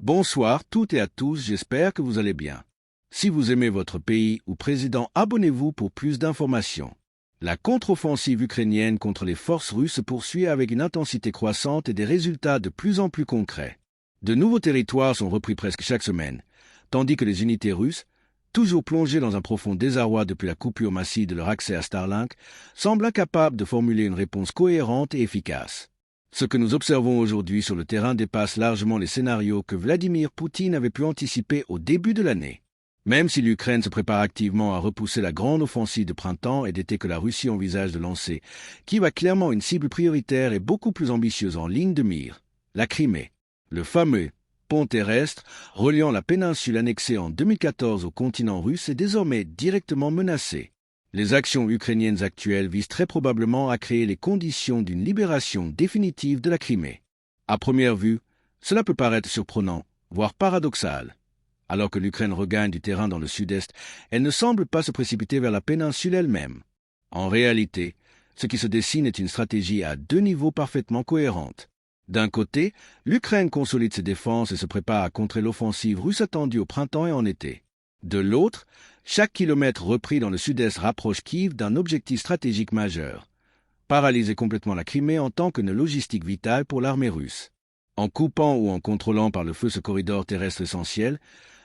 Bonsoir toutes et à tous, j'espère que vous allez bien. Si vous aimez votre pays ou président, abonnez-vous pour plus d'informations. La contre-offensive ukrainienne contre les forces russes se poursuit avec une intensité croissante et des résultats de plus en plus concrets. De nouveaux territoires sont repris presque chaque semaine, tandis que les unités russes, toujours plongées dans un profond désarroi depuis la coupure massive de leur accès à Starlink, semblent incapables de formuler une réponse cohérente et efficace. Ce que nous observons aujourd'hui sur le terrain dépasse largement les scénarios que Vladimir Poutine avait pu anticiper au début de l'année. Même si l'Ukraine se prépare activement à repousser la grande offensive de printemps et d'été que la Russie envisage de lancer, Kiev a clairement une cible prioritaire et beaucoup plus ambitieuse en ligne de mire, la Crimée. Le fameux pont terrestre reliant la péninsule annexée en 2014 au continent russe est désormais directement menacé. Les actions ukrainiennes actuelles visent très probablement à créer les conditions d'une libération définitive de la Crimée. À première vue, cela peut paraître surprenant, voire paradoxal. Alors que l'Ukraine regagne du terrain dans le sud-est, elle ne semble pas se précipiter vers la péninsule elle-même. En réalité, ce qui se dessine est une stratégie à deux niveaux parfaitement cohérente. D'un côté, l'Ukraine consolide ses défenses et se prépare à contrer l'offensive russe attendue au printemps et en été. De l'autre, chaque kilomètre repris dans le sud-est rapproche Kiev d'un objectif stratégique majeur, paralyser complètement la Crimée en tant que logistique vitale pour l'armée russe. En coupant ou en contrôlant par le feu ce corridor terrestre essentiel,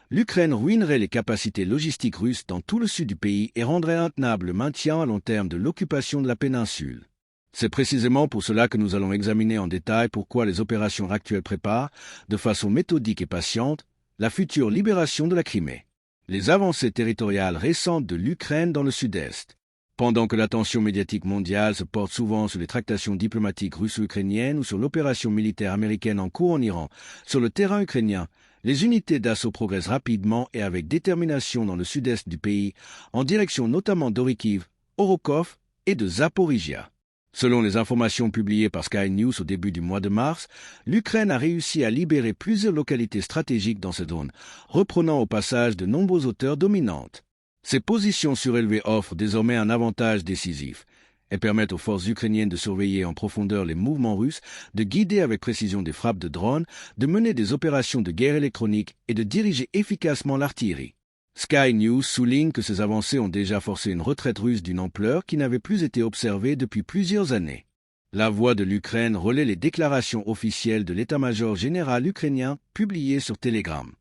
l'Ukraine ruinerait les capacités logistiques russes dans tout le sud du pays et rendrait intenable le maintien à long terme de l'occupation de la péninsule. C'est précisément pour cela que nous allons examiner en détail pourquoi les opérations actuelles préparent, de façon méthodique et patiente, la future libération de la Crimée. Les avancées territoriales récentes de l'Ukraine dans le sud-est. Pendant que l'attention médiatique mondiale se porte souvent sur les tractations diplomatiques russo-ukrainiennes ou sur l'opération militaire américaine en cours en Iran, sur le terrain ukrainien, les unités d'assaut progressent rapidement et avec détermination dans le sud-est du pays, en direction notamment d'Orikiv, Orokov et de Zaporizhia. Selon les informations publiées par Sky News au début du mois de mars, l'Ukraine a réussi à libérer plusieurs localités stratégiques dans cette zone, reprenant au passage de nombreuses hauteurs dominantes. Ces positions surélevées offrent désormais un avantage décisif. Elles permettent aux forces ukrainiennes de surveiller en profondeur les mouvements russes, de guider avec précision des frappes de drones, de mener des opérations de guerre électronique et de diriger efficacement l'artillerie. Sky News souligne que ces avancées ont déjà forcé une retraite russe d'une ampleur qui n'avait plus été observée depuis plusieurs années. La Voix de l'Ukraine relaie les déclarations officielles de l'état-major général ukrainien publiées sur Telegram.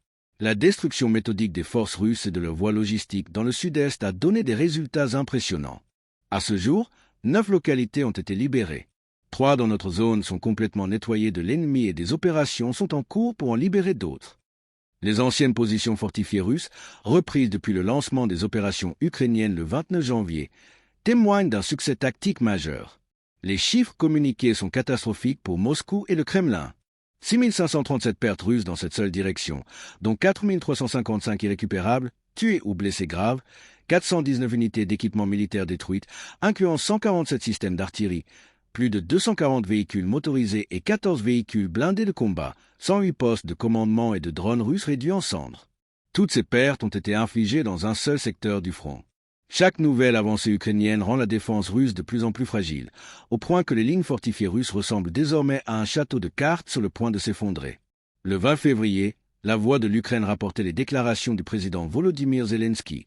La destruction méthodique des forces russes et de leurs voies logistiques dans le sud-est a donné des résultats impressionnants. À ce jour, 9 localités ont été libérées. 3 dans notre zone sont complètement nettoyées de l'ennemi et des opérations sont en cours pour en libérer d'autres. Les anciennes positions fortifiées russes, reprises depuis le lancement des opérations ukrainiennes le 29 janvier, témoignent d'un succès tactique majeur. Les chiffres communiqués sont catastrophiques pour Moscou et le Kremlin. 6537 pertes russes dans cette seule direction, dont 4355 irrécupérables, tués ou blessés graves, 419 unités d'équipement militaire détruites, incluant 147 systèmes d'artillerie, plus de 240 véhicules motorisés et 14 véhicules blindés de combat, 108 postes de commandement et de drones russes réduits en cendres. Toutes ces pertes ont été infligées dans un seul secteur du front. Chaque nouvelle avancée ukrainienne rend la défense russe de plus en plus fragile, au point que les lignes fortifiées russes ressemblent désormais à un château de cartes sur le point de s'effondrer. Le 20 février, la Voix de l'Ukraine rapportait les déclarations du président Volodymyr Zelensky.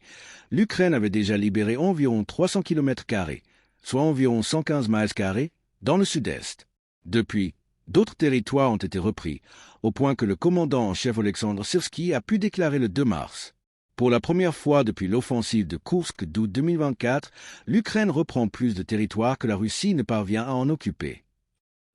L'Ukraine avait déjà libéré environ 300 km², soit environ 115 miles², dans le sud-est. Depuis, d'autres territoires ont été repris, au point que le commandant en chef Oleksandr Syrsky a pu déclarer le 2 mars. Pour la première fois depuis l'offensive de Koursk d'août 2024, l'Ukraine reprend plus de territoires que la Russie ne parvient à en occuper.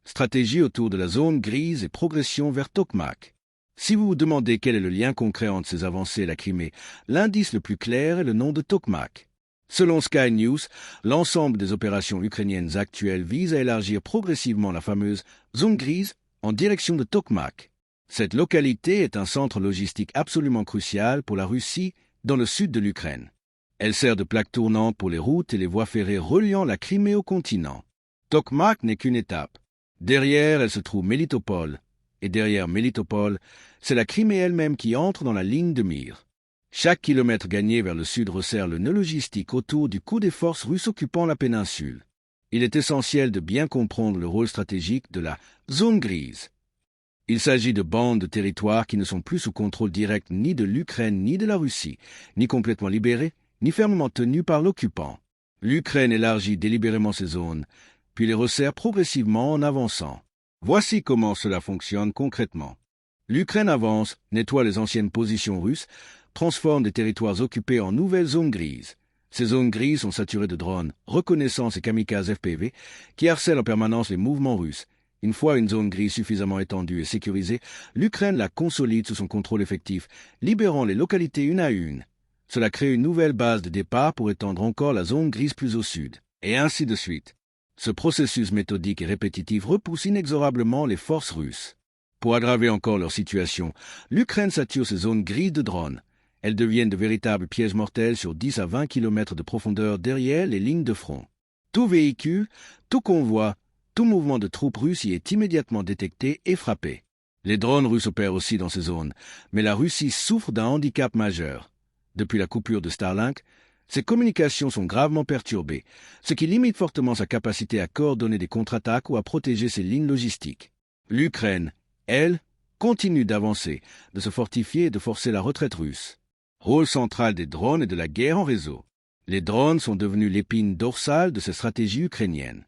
Stratégie autour de la zone grise et progression vers Tokmak. Si vous vous demandez quel est le lien concret entre ces avancées et la Crimée, l'indice le plus clair est le nom de Tokmak. Selon Sky News, l'ensemble des opérations ukrainiennes actuelles vise à élargir progressivement la fameuse zone grise en direction de Tokmak. Cette localité est un centre logistique absolument crucial pour la Russie dans le sud de l'Ukraine. Elle sert de plaque tournante pour les routes et les voies ferrées reliant la Crimée au continent. Tokmak n'est qu'une étape. Derrière, elle se trouve Mélitopol. Et derrière Mélitopol, c'est la Crimée elle-même qui entre dans la ligne de mire. Chaque kilomètre gagné vers le sud resserre le nœud logistique autour du cou des forces russes occupant la péninsule. Il est essentiel de bien comprendre le rôle stratégique de la zone grise. Il s'agit de bandes de territoires qui ne sont plus sous contrôle direct ni de l'Ukraine ni de la Russie, ni complètement libérées, ni fermement tenues par l'occupant. L'Ukraine élargit délibérément ses zones, puis les resserre progressivement en avançant. Voici comment cela fonctionne concrètement. L'Ukraine avance, nettoie les anciennes positions russes, transforme des territoires occupés en nouvelles zones grises. Ces zones grises sont saturées de drones, reconnaissance et kamikazes FPV, qui harcèlent en permanence les mouvements russes. Une fois une zone grise suffisamment étendue et sécurisée, l'Ukraine la consolide sous son contrôle effectif, libérant les localités une à une. Cela crée une nouvelle base de départ pour étendre encore la zone grise plus au sud, et ainsi de suite. Ce processus méthodique et répétitif repousse inexorablement les forces russes. Pour aggraver encore leur situation, l'Ukraine sature ces zones grises de drones. Elles deviennent de véritables pièges mortels sur 10 à 20 km de profondeur derrière les lignes de front. Tout véhicule, tout convoi, tout mouvement de troupes russes y est immédiatement détecté et frappé. Les drones russes opèrent aussi dans ces zones, mais la Russie souffre d'un handicap majeur. Depuis la coupure de Starlink, ses communications sont gravement perturbées, ce qui limite fortement sa capacité à coordonner des contre-attaques ou à protéger ses lignes logistiques. L'Ukraine, elle, continue d'avancer, de se fortifier et de forcer la retraite russe. Rôle central des drones et de la guerre en réseau. Les drones sont devenus l'épine dorsale de cette stratégie ukrainienne.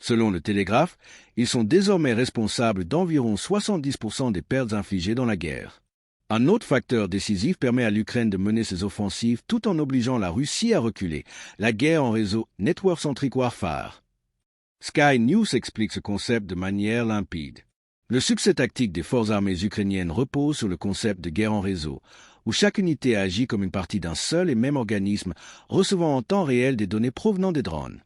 Selon le Télégraphe, ils sont désormais responsables d'environ 70% des pertes infligées dans la guerre. Un autre facteur décisif permet à l'Ukraine de mener ses offensives tout en obligeant la Russie à reculer, la guerre en réseau Network-Centric Warfare. Sky News explique ce concept de manière limpide. Le succès tactique des forces armées ukrainiennes repose sur le concept de guerre en réseau, où chaque unité agit comme une partie d'un seul et même organisme, recevant en temps réel des données provenant des drones.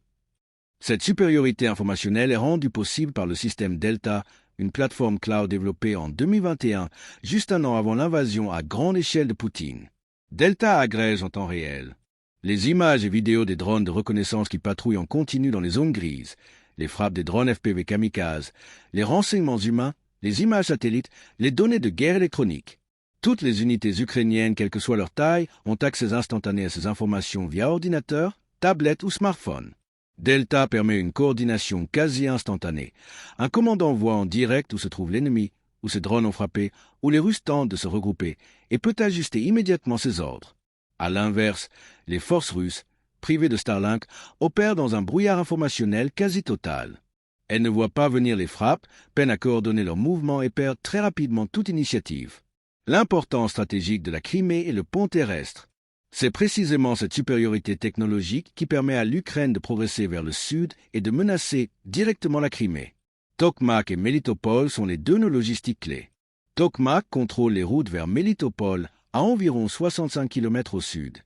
Cette supériorité informationnelle est rendue possible par le système Delta, une plateforme cloud développée en 2021, juste un an avant l'invasion à grande échelle de Poutine. Delta agrège en temps réel les images et vidéos des drones de reconnaissance qui patrouillent en continu dans les zones grises, les frappes des drones FPV kamikazes, les renseignements humains, les images satellites, les données de guerre électronique. Toutes les unités ukrainiennes, quelle que soit leur taille, ont accès instantané à ces informations via ordinateur, tablette ou smartphone. Delta permet une coordination quasi instantanée. Un commandant voit en direct où se trouve l'ennemi, où ses drones ont frappé, où les Russes tentent de se regrouper, et peut ajuster immédiatement ses ordres. À l'inverse, les forces russes, privées de Starlink, opèrent dans un brouillard informationnel quasi total. Elles ne voient pas venir les frappes, peinent à coordonner leurs mouvements et perdent très rapidement toute initiative. L'importance stratégique de la Crimée est le pont terrestre. C'est précisément cette supériorité technologique qui permet à l'Ukraine de progresser vers le sud et de menacer directement la Crimée. Tokmak et Melitopol sont les deux nœuds logistiques clés. Tokmak contrôle les routes vers Melitopol, à environ 65 km au sud.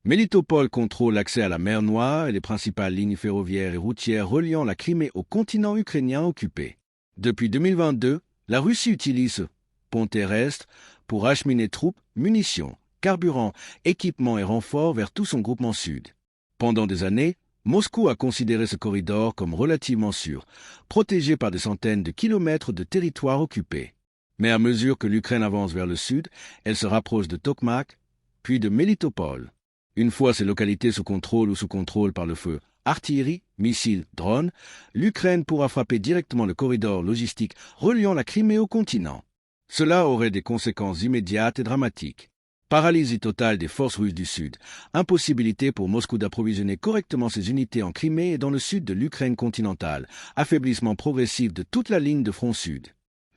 Melitopol contrôle l'accès à la mer Noire et les principales lignes ferroviaires et routières reliant la Crimée au continent ukrainien occupé. Depuis 2022, la Russie utilise ce pont terrestre pour acheminer troupes, munitions, carburant, équipements et renforts vers tout son groupement sud. Pendant des années, Moscou a considéré ce corridor comme relativement sûr, protégé par des centaines de kilomètres de territoire occupé. Mais à mesure que l'Ukraine avance vers le sud, elle se rapproche de Tokmak, puis de Melitopol. Une fois ces localités sous contrôle ou sous contrôle par le feu artillerie, missiles, drones, l'Ukraine pourra frapper directement le corridor logistique reliant la Crimée au continent. Cela aurait des conséquences immédiates et dramatiques. Paralysie totale des forces russes du Sud, impossibilité pour Moscou d'approvisionner correctement ses unités en Crimée et dans le sud de l'Ukraine continentale, affaiblissement progressif de toute la ligne de front sud.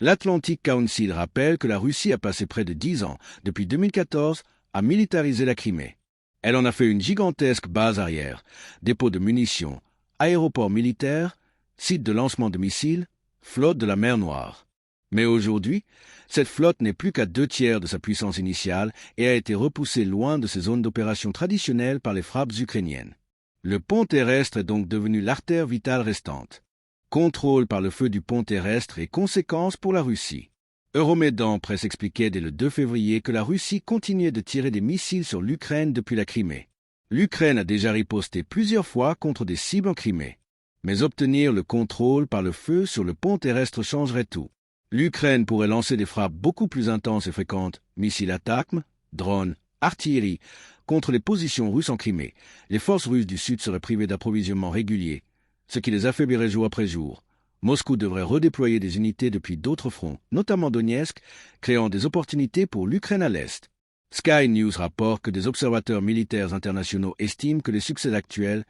L'Atlantic Council rappelle que la Russie a passé près de 10 ans, depuis 2014, à militariser la Crimée. Elle en a fait une gigantesque base arrière, dépôt de munitions, aéroport militaire, site de lancement de missiles, flotte de la mer Noire. Mais aujourd'hui, cette flotte n'est plus qu'à 2/3 de sa puissance initiale et a été repoussée loin de ses zones d'opération traditionnelles par les frappes ukrainiennes. Le pont terrestre est donc devenu l'artère vitale restante. Contrôle par le feu du pont terrestre et conséquences pour la Russie. Euromaidan Presse expliquait dès le 2 février que la Russie continuait de tirer des missiles sur l'Ukraine depuis la Crimée. L'Ukraine a déjà riposté plusieurs fois contre des cibles en Crimée. Mais obtenir le contrôle par le feu sur le pont terrestre changerait tout. L'Ukraine pourrait lancer des frappes beaucoup plus intenses et fréquentes, missiles ATACMS, drones, artillerie, contre les positions russes en Crimée. Les forces russes du Sud seraient privées d'approvisionnement régulier, ce qui les affaiblirait jour après jour. Moscou devrait redéployer des unités depuis d'autres fronts, notamment Donetsk, créant des opportunités pour l'Ukraine à l'est. Sky News rapporte que des observateurs militaires internationaux estiment que les succès actuels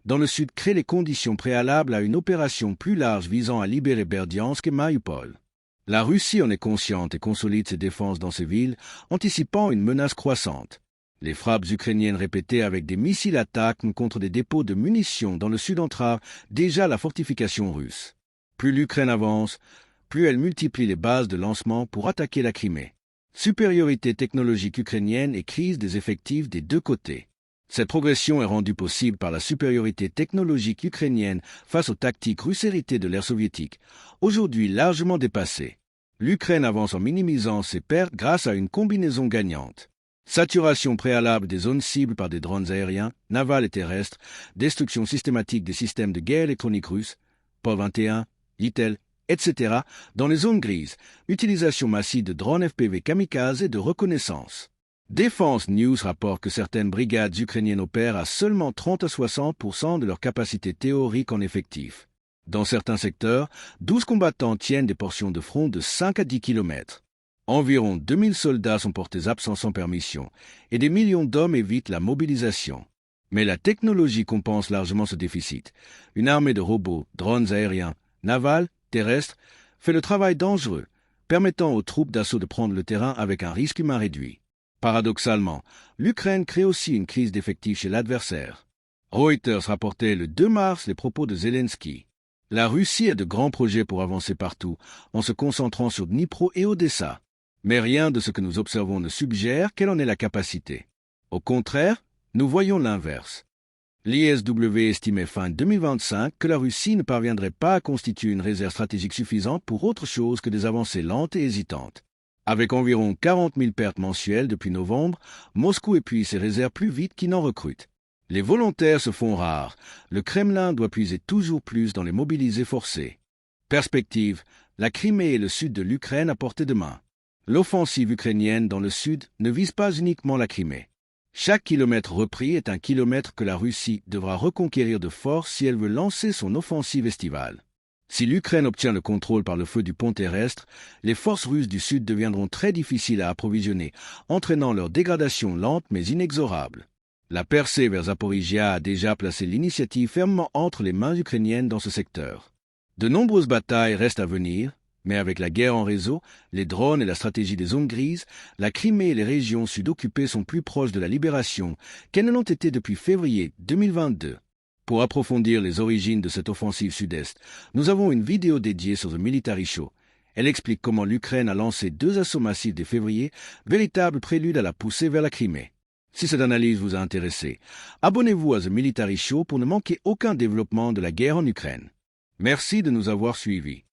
dans le sud créent les conditions préalables à une opération plus large visant à libérer Berdiansk et Mariupol. La Russie en est consciente et consolide ses défenses dans ces villes, anticipant une menace croissante. Les frappes ukrainiennes répétées avec des missiles attaquent contre des dépôts de munitions dans le sud entravent déjà la fortification russe. Plus l'Ukraine avance, plus elle multiplie les bases de lancement pour attaquer la Crimée. Supériorité technologique ukrainienne et crise des effectifs des deux côtés. Cette progression est rendue possible par la supériorité technologique ukrainienne face aux tactiques russes héritées de l'ère soviétique, aujourd'hui largement dépassées. L'Ukraine avance en minimisant ses pertes grâce à une combinaison gagnante. Saturation préalable des zones cibles par des drones aériens, navals et terrestres, destruction systématique des systèmes de guerre électronique russes, POL 21, Itel, etc., dans les zones grises, utilisation massive de drones FPV kamikazes et de reconnaissance. Défense News rapporte que certaines brigades ukrainiennes opèrent à seulement 30 à 60% de leur capacité théorique en effectif. Dans certains secteurs, 12 combattants tiennent des portions de front de 5 à 10 km. Environ 2000 soldats sont portés absents sans permission, et des millions d'hommes évitent la mobilisation. Mais la technologie compense largement ce déficit. Une armée de robots, drones aériens, navals, terrestres, fait le travail dangereux, permettant aux troupes d'assaut de prendre le terrain avec un risque humain réduit. Paradoxalement, l'Ukraine crée aussi une crise d'effectifs chez l'adversaire. Reuters rapportait le 2 mars les propos de Zelensky. La Russie a de grands projets pour avancer partout, en se concentrant sur Dnipro et Odessa. Mais rien de ce que nous observons ne suggère quelle en est la capacité. Au contraire, nous voyons l'inverse. L'ISW estimait fin 2025 que la Russie ne parviendrait pas à constituer une réserve stratégique suffisante pour autre chose que des avancées lentes et hésitantes. Avec environ 40 000 pertes mensuelles depuis novembre, Moscou épuise ses réserves plus vite qu'il n'en recrute. Les volontaires se font rares. Le Kremlin doit puiser toujours plus dans les mobilisés forcés. Perspective, la Crimée et le sud de l'Ukraine à portée de main. L'offensive ukrainienne dans le sud ne vise pas uniquement la Crimée. Chaque kilomètre repris est un kilomètre que la Russie devra reconquérir de force si elle veut lancer son offensive estivale. Si l'Ukraine obtient le contrôle par le feu du pont terrestre, les forces russes du Sud deviendront très difficiles à approvisionner, entraînant leur dégradation lente mais inexorable. La percée vers Zaporizhia a déjà placé l'initiative fermement entre les mains ukrainiennes dans ce secteur. De nombreuses batailles restent à venir, mais avec la guerre en réseau, les drones et la stratégie des zones grises, la Crimée et les régions sud-occupées sont plus proches de la libération qu'elles ne l'ont été depuis février 2022. Pour approfondir les origines de cette offensive sud-est, nous avons une vidéo dédiée sur The Military Show. Elle explique comment l'Ukraine a lancé 2 assauts massifs dès février, véritable prélude à la poussée vers la Crimée. Si cette analyse vous a intéressé, abonnez-vous à The Military Show pour ne manquer aucun développement de la guerre en Ukraine. Merci de nous avoir suivis.